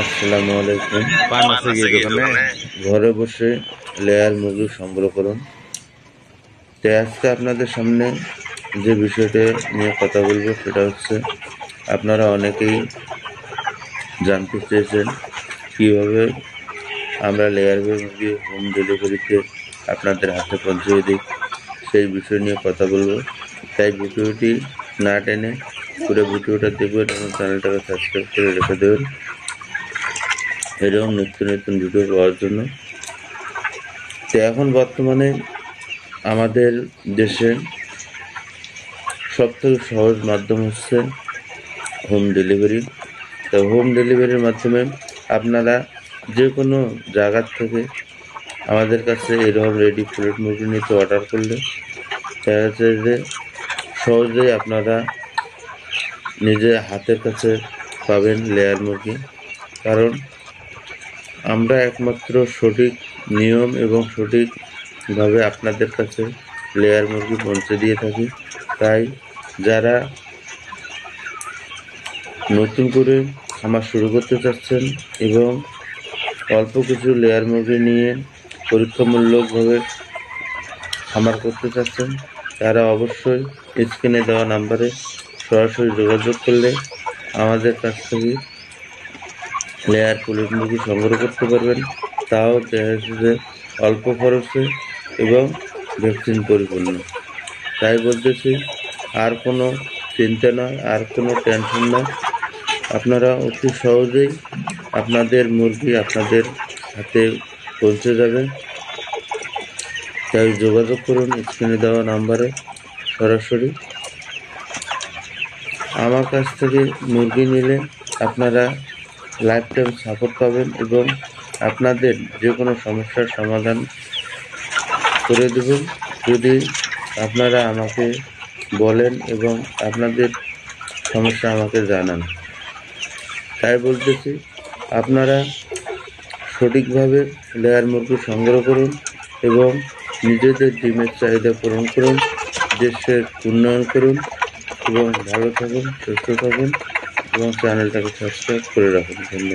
আসসালামু আলাইকুম। ঘরে বসে লেয়ার মুরগি সংগ্রহ করুন। তো আজকে আপনাদের সামনে যে বিষয়টা নিয়ে কথা বলবো সেটা হচ্ছে, আপনারা অনেকেই জানতে চেয়েছেন কিভাবে আমরা লেয়ার মুরগি হোম ডেলিভারিতে আপনাদের হাতে পৌঁছে দিই। সেই বিষয় নিয়ে কথা বলবো। তাই ভিডিওটি না টেনে পুরো ভিডিওটা দেখবেন এবং চ্যানেলটাকে সাবস্ক্রাইব করে রেখে দেবেন এরকম নিত্য নতুন ভিডিও পাওয়ার জন্য। তো এখন বর্তমানে আমাদের দেশে সবথেকে সহজ মাধ্যম হচ্ছে হোম ডেলিভারি। তো হোম ডেলিভারির মাধ্যমে আপনারা যে কোনো জায়গার থেকে আমাদের কাছে এরকম রেডি প্লেট মুরগি নিতে অর্ডার করলে দেখা যাচ্ছে যে সহজেই আপনারা নিজের হাতের কাছে পাবেন লেয়ার মুরগি। কারণ আমরা একমাত্র সঠিক নিয়ম এবং সঠিকভাবে আপনাদের কাছে লেয়ার মুরগি পৌঁছে দিয়ে থাকি। তাই যারা নতুন করে খামার শুরু করতে চাচ্ছেন এবং অল্প কিছু লেয়ার মুরগি নিয়ে পরীক্ষামূলকভাবে খামার করতে চাচ্ছেন, তারা অবশ্যই স্ক্রিনে দেওয়া নাম্বারে সরাসরি যোগাযোগ করলে আমাদের কাছ থেকে লেয়ার প্লেট মুরগি সংগ্রহ করতে পারবেন। তাও দেখা যাচ্ছে যে অল্প খরচে এবং ভ্যাকসিন পরিপূর্ণ। তাই বলতেছি, আর কোনো চিন্তা নয়, আর কোনো টেনশন নয়। আপনারা অতি সহজেই আপনাদের মুরগি আপনাদের হাতে পৌঁছে যাবে। তাই যোগাযোগ করুন স্ক্রিনে দেওয়া নাম্বারে সরাসরি। আমার কাছ থেকে মুরগি নিলে আপনারা লাইফ টাইম সাপোর্ট পাবেন এবং আপনাদের যে কোনো সমস্যার সমাধান করে দেবেন যদি আপনারা আমাকে বলেন এবং আপনাদের সমস্যা আমাকে জানান। তাই বলতেছি, আপনারা সঠিকভাবে লেয়ার মুরগি সংগ্রহ করুন এবং নিজেদের ডিমের চাহিদা পূরণ করুন, দেশের উন্নয়ন করুন এবং ভালো থাকুন, সুস্থ থাকুন এবং চ্যানেলটাকে সাবস্ক্রাইব করে রাখুন। ধন্যবাদ।